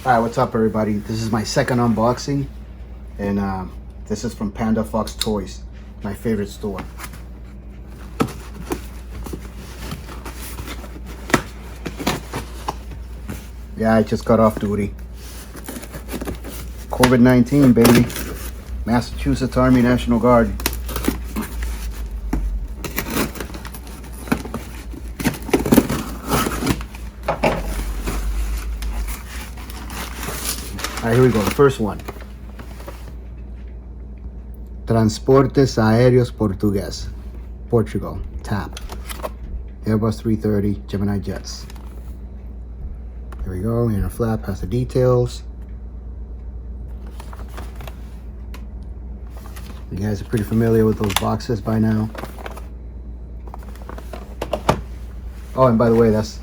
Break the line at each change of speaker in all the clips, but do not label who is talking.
Alright, what's up everybody? This is my second unboxing, and this is from Panda Fox Toys, my favorite store. Yeah, I just got off duty. COVID-19, baby. Massachusetts Army National Guard. Alright, here we go. The first one. Transportes Aéreos Portugués, Portugal, TAP. Airbus 330 Gemini jets. Here we go. Inner flap has the details. You guys are pretty familiar with those boxes by now. Oh, and by the way, that's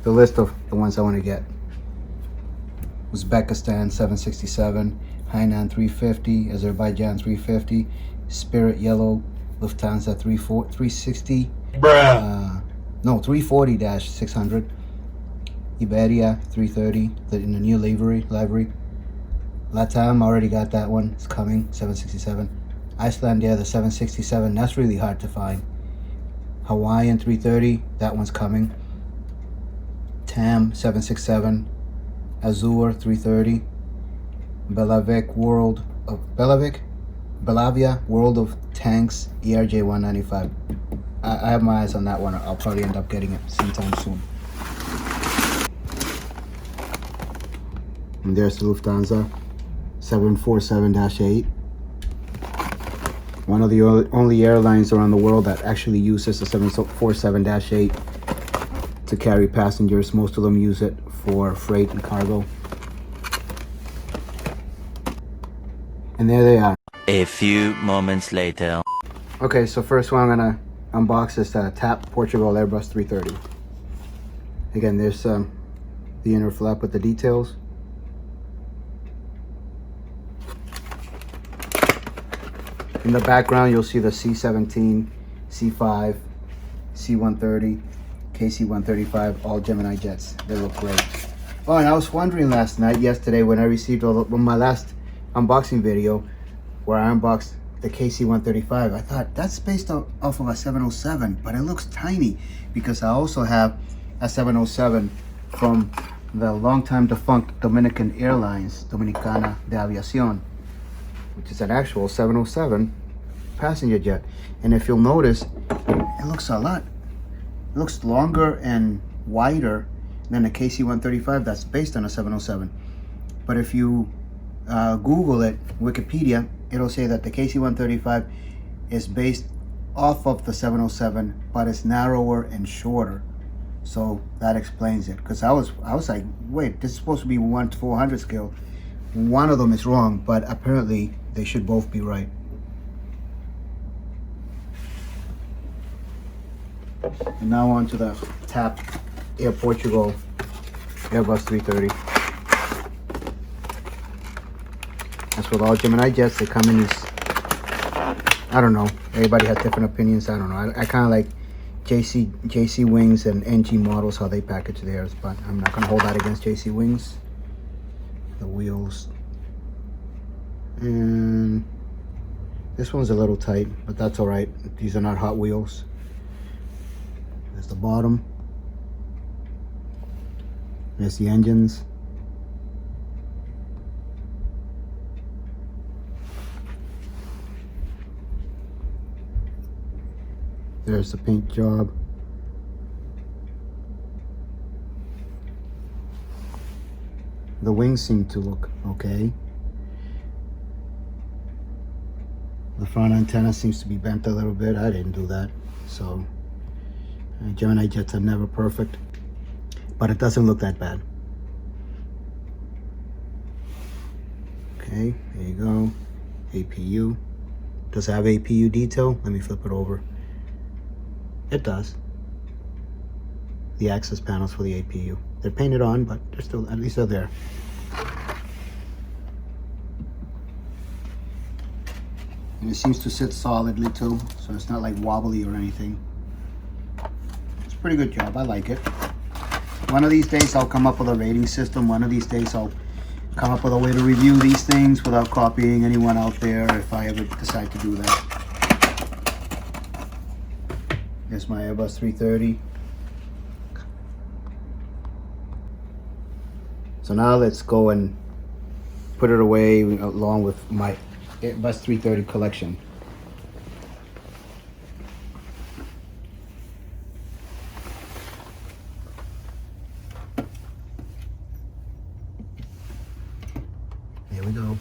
the list of the ones I want to get. Uzbekistan 767, Hainan 350, Azerbaijan 350, Spirit Yellow, Lufthansa 360, 340-600, Iberia 330 in the new livery. Latam, already got that one, it's coming, 767. Icelandair, the 767, that's really hard to find. Hawaiian 330, that one's coming. TAM 767, Azure 330, Belavia World of Tanks ERJ 195. I have my eyes on that one. I'll probably end up getting it sometime soon. And there's the Lufthansa 747-8. One of the only airlines around the world that actually uses the 747-8 to carry passengers. Most of them use it for freight and cargo. And there they are.
A few moments later.
Okay, so first one I'm gonna unbox is the TAP Portugal Airbus 330. Again, there's the inner flap with the details. In the background, you'll see the C-17, C-5, C-130, KC-135, all Gemini jets. They look great. Oh, and I was wondering yesterday, when I received my last unboxing video, where I unboxed the KC-135, I thought that's based off of a 707, but it looks tiny because I also have a 707 from the longtime defunct Dominican Airlines, Dominicana de Aviación, which is an actual 707 passenger jet. And if you'll notice, it looks it looks longer and wider than the KC-135 that's based on a 707. But if you Google it, Wikipedia, it'll say that the KC-135 is based off of the 707, but it's narrower and shorter. So that explains it. Because I was like, wait, this is supposed to be 1/400 scale. One of them is wrong, but apparently they should both be right. And now on to the TAP Air Portugal Airbus 330. That's with all Gemini jets. They come in these, I don't know, everybody has different opinions. I don't know. I kind of like JC Wings and NG models, how they package theirs, but I'm not going to hold that against JC Wings. The wheels. And this one's a little tight, but that's all right. These are not Hot Wheels. There's the bottom. There's the engines. There's the paint job. The wings seem to look okay. The front antenna seems to be bent a little bit. I didn't do that. So Gemini jets are never perfect, but it doesn't look that bad. Okay, there you go. APU. Does it have APU detail? Let me flip it over. It does. The access panels for the APU. They're painted on, but they're still, at least they're there. And it seems to sit solidly too, so it's not like wobbly or anything. It's a pretty good job. I like it. One of these days I'll come up with a rating system. One of these days I'll come up with a way to review these things without copying anyone out there if I ever decide to do that. Here's my Airbus 330. So now let's go and put it away along with my Airbus 330 collection. Here we go.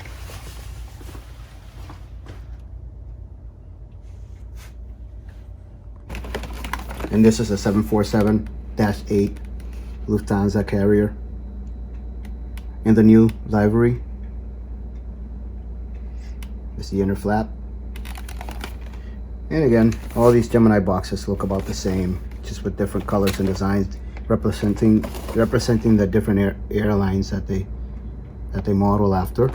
And this is a 747-8 Lufthansa carrier in the new livery. This is the inner flap. And again, all these Gemini boxes look about the same, just with different colors and designs representing the different airlines that they model after.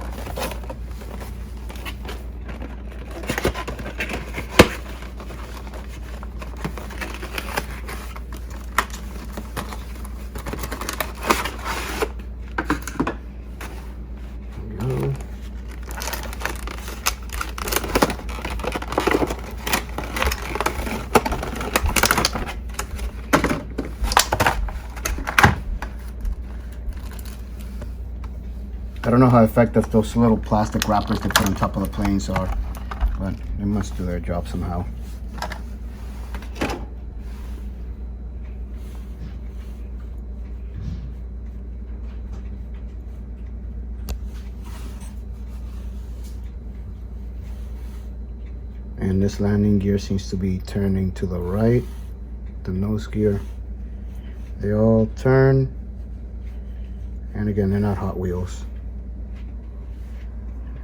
I don't know how effective those little plastic wrappers they put on top of the planes are, but they must do their job somehow. And this landing gear seems to be turning to the right. The nose gear, they all turn. And again, they're not Hot Wheels.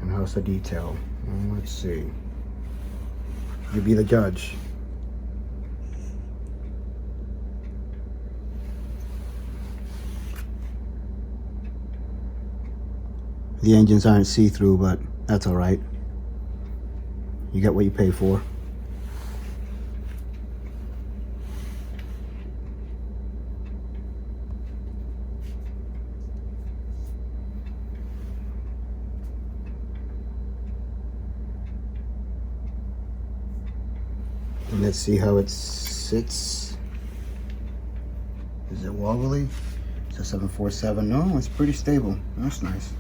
And how's the detail? Let's see. You be the judge. The engines aren't see-through, but that's all right. You get what you pay for. And let's see how it sits. Is it wobbly? It's a 747. No, it's pretty stable. That's nice.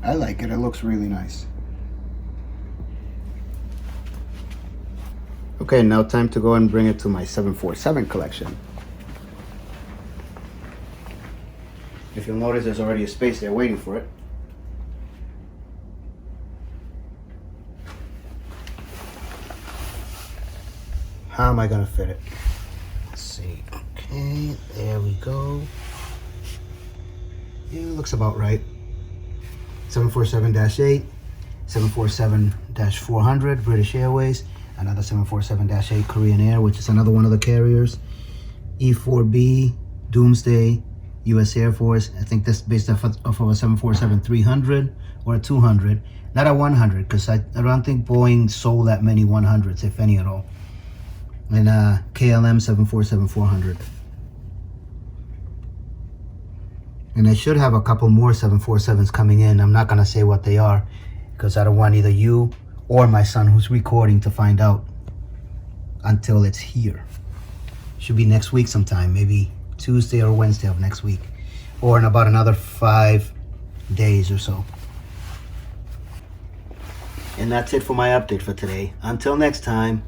I like it. It looks really nice. Okay, now time to go and bring it to my 747 collection. If you'll notice, there's already a space there waiting for it. How am I gonna fit it? Let's see. Okay, there we go. Yeah, it looks about right. 747-8, 747-400 British Airways, another 747-8 Korean Air, which is another one of the carriers, E4B, Doomsday, US Air Force. I think that's based off of a 747-300 or a 200, not a 100, because I don't think Boeing sold that many 100s, if any at all. And KLM 747-400. And I should have a couple more 747s coming in. I'm not going to say what they are because I don't want either you or my son who's recording to find out until it's here. Should be next week sometime, maybe Tuesday or Wednesday of next week, or in about another 5 days or so. And that's it for my update for today. Until next time.